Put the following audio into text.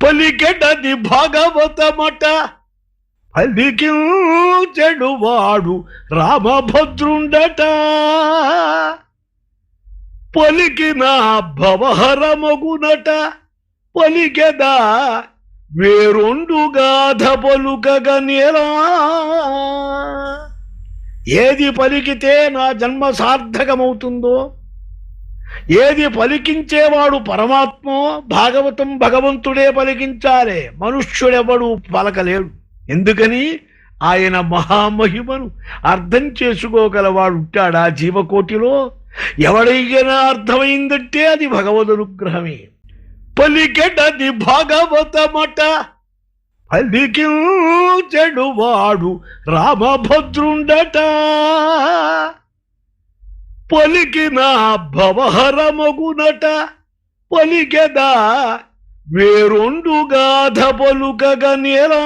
పలికెడది భాగవతమట పలికించెడువాడు రామభద్రుండట పలికిన భవహరమగునట పలికెదా వేరొండు గాథ పలుకగనేలా ఏది పలికితే నా జన్మ సార్థకమవుతుందో ఏది పలికించేవాడు పరమాత్మ భాగవతం భగవంతుడే పలికించాలే మనుష్యుడెవడు పలకలేడు ఎందుకని ఆయన మహామహిమను అర్థం చేసుకోగలవాడు ఉంటాడా జీవకోటిలో ఎవడైనా అర్థమైందంటే అది భగవదనుగ్రహమే పలికెడది భాగవతమట పలికించెడువాడు రామభద్రుండట పలికిన భవహరమగునట పలికెదా వేరొండు గాథ పలుకగనేలా